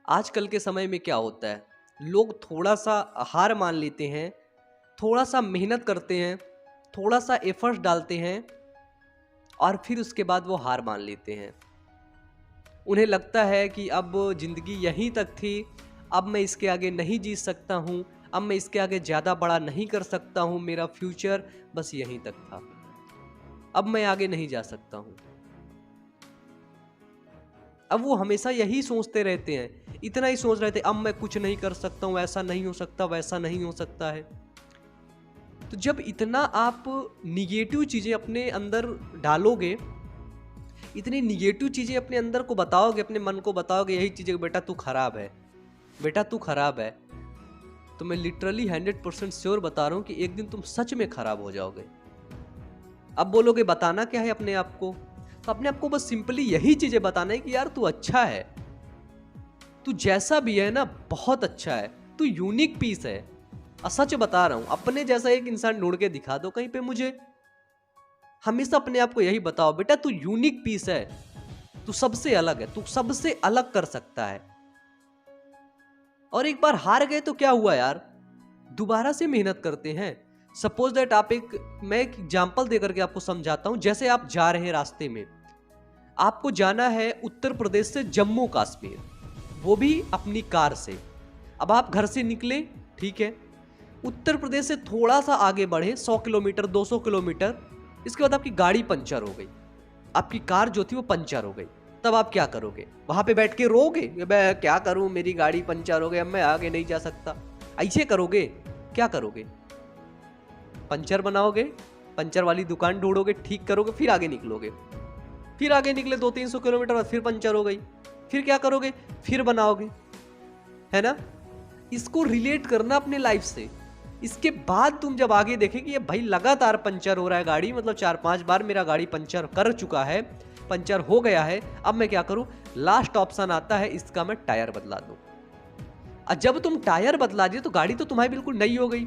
आजकल के समय में क्या होता है, लोग थोड़ा सा हार मान लेते हैं, थोड़ा सा मेहनत करते हैं, थोड़ा सा एफर्ट्स डालते हैं और फिर उसके बाद वो हार मान लेते हैं। उन्हें लगता है कि अब ज़िंदगी यहीं तक थी, अब मैं इसके आगे नहीं जी सकता हूँ, अब मैं इसके आगे ज़्यादा बड़ा नहीं कर सकता हूँ, मेरा फ्यूचर बस यहीं तक था, अब मैं आगे नहीं जा सकता हूँ। अब वो हमेशा यही सोचते रहते हैं, इतना ही सोच रहे थे, अब मैं कुछ नहीं कर सकता हूँ, ऐसा नहीं हो सकता, वैसा नहीं हो सकता है। तो जब इतना आप निगेटिव चीज़ें अपने अंदर डालोगे, इतनी निगेटिव चीज़ें अपने अंदर को बताओगे, अपने मन को बताओगे यही चीज़ें, बेटा तू खराब है, बेटा तू खराब है, तो मैं लिटरली 100% श्योर बता रहा हूँ कि एक दिन तुम सच में खराब हो जाओगे। अब बोलोगे बताना क्या है अपने आप को, तो अपने आप को बस सिंपली यही चीज़ें बताना है कि यार तू अच्छा है, तू जैसा भी है ना बहुत अच्छा है, तू यूनिक पीस है। सच बता रहा हूँ, अपने जैसा एक इंसान ढूंढ के दिखा दो कहीं पे मुझे। हमेशा अपने आप को यही बताओ, बेटा तू यूनिक पीस है, तू सबसे अलग है, तू सबसे अलग कर सकता है। और एक बार हार गए तो क्या हुआ यार, दोबारा से मेहनत करते हैं। सपोज दैट मैं एक एग्जाम्पल देकर के आपको समझाता हूं। जैसे आप जा रहे हैं रास्ते में, आपको जाना है उत्तर प्रदेश से जम्मू कश्मीर, वो भी अपनी कार से। अब आप घर से निकले, ठीक है, उत्तर प्रदेश से थोड़ा सा आगे बढ़े 100 किलोमीटर 200 किलोमीटर, इसके बाद आपकी गाड़ी पंचर हो गई, आपकी कार जो थी वो पंचर हो गई। तब आप क्या करोगे? वहां पे बैठ के रोगे, मैं क्या करूं, मेरी गाड़ी पंचर हो गई, अब मैं आगे नहीं जा सकता, ऐसे करोगे? क्या करोगे? पंचर बनाओगे, पंचर वाली दुकान ढूंढोगे, ठीक करोगे, फिर आगे निकलोगे। फिर आगे निकले 200-300 किलोमीटर बाद फिर पंचर हो गई, फिर क्या करोगे? फिर बनाओगे, है ना? इसको रिलेट करना अपने लाइफ से। इसके बाद तुम जब आगे देखें कि ये भाई लगातार पंचर हो रहा है गाड़ी, मतलब 4-5 बार मेरा गाड़ी पंचर कर चुका है, पंचर हो गया है, अब मैं क्या करूं? लास्ट ऑप्शन आता है, इसका मैं टायर बदला दूं। और जब तुम टायर बदला दिए तो गाड़ी तो तुम्हारी बिल्कुल नई हो गई,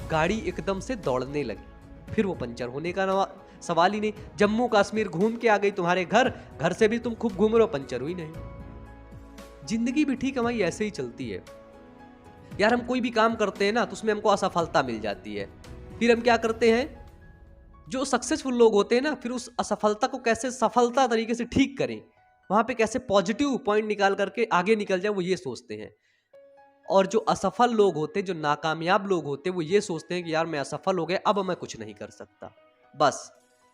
गाड़ी एकदम से दौड़ने लगी, फिर वो पंचर होने का सवाल ही नहीं। जम्मू कश्मीर घूम के आ गई तुम्हारे घर, घर से भी तुम खूब घूम रहे हो, पंचर हुई नहीं। जिंदगी भी ठीक हमारी ऐसे ही चलती है यार। हम कोई भी काम करते हैं ना तो उसमें हमको असफलता मिल जाती है, फिर हम क्या करते हैं, जो सक्सेसफुल लोग होते हैं ना, फिर उस असफलता को कैसे सफलता तरीके से ठीक करें, वहां पे कैसे पॉजिटिव पॉइंट निकाल करके आगे निकल जाए, वो ये सोचते हैं। और जो असफल लोग होते हैं, जो नाकामयाब लोग होते हैं, वो ये सोचते हैं कि यार मैं असफल हो गया, अब मैं कुछ नहीं कर सकता, बस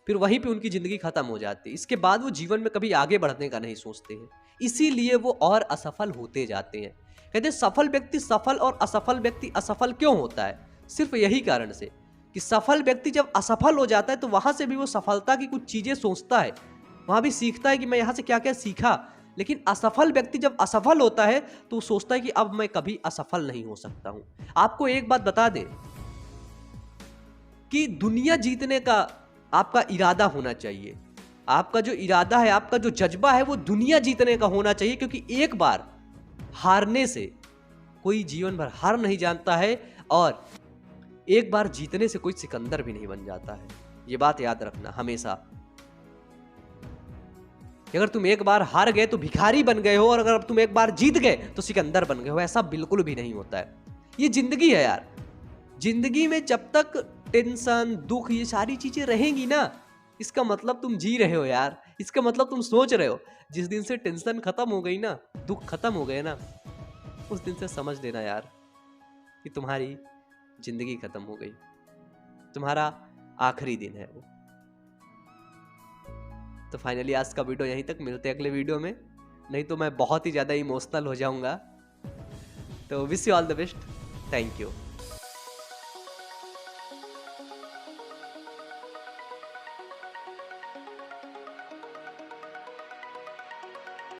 फिर वहीं पे उनकी जिंदगी खत्म हो जाती है। इसके बाद वो जीवन में कभी आगे बढ़ने का नहीं सोचते हैं, इसीलिए वो और असफल होते जाते हैं। कहते हैं सफल व्यक्ति सफल और असफल व्यक्ति असफल क्यों होता है? सिर्फ यही कारण से कि सफल व्यक्ति जब असफल हो जाता है तो वहां से भी वो सफलता की कुछ चीजें सोचता है, वहां भी सीखता है कि मैं यहां से क्या क्या सीखा। लेकिन असफल व्यक्ति जब असफल होता है तो वो सोचता है कि अब मैं कभी असफल नहीं हो सकता हूं। आपको एक बात बता दें कि दुनिया जीतने का आपका इरादा होना चाहिए। आपका जो इरादा है, आपका जो जज्बा है, वो दुनिया जीतने का होना चाहिए, क्योंकि एक बार हारने से कोई जीवन भर हार नहीं जानता है, और एक बार जीतने से कोई सिकंदर भी नहीं बन जाता है। ये बात याद रखना हमेशा। अगर तुम एक बार हार गए तो भिखारी बन गए हो, और अगर तुम एक बार जीत गए तो सिकंदर बन गए हो, ऐसा बिल्कुल भी नहीं होता है। ये जिंदगी है यार। जिंदगी में जब तक टेंशन, दुख, ये सारी चीजें रहेंगी ना, इसका मतलब तुम जी रहे हो यार, इसका मतलब तुम सोच रहे हो। जिस दिन से टेंशन खत्म हो गई ना, दुख खत्म हो गए ना, उस दिन से समझ लेना यार कि तुम्हारी जिंदगी खत्म हो गई, तुम्हारा आखिरी दिन है वो। तो फाइनली आज का वीडियो यहीं तक, मिलते हैं अगले वीडियो में, नहीं तो मैं बहुत ही ज़्यादा इमोशनल हो जाऊंगा। तो wish you all the best, thank you.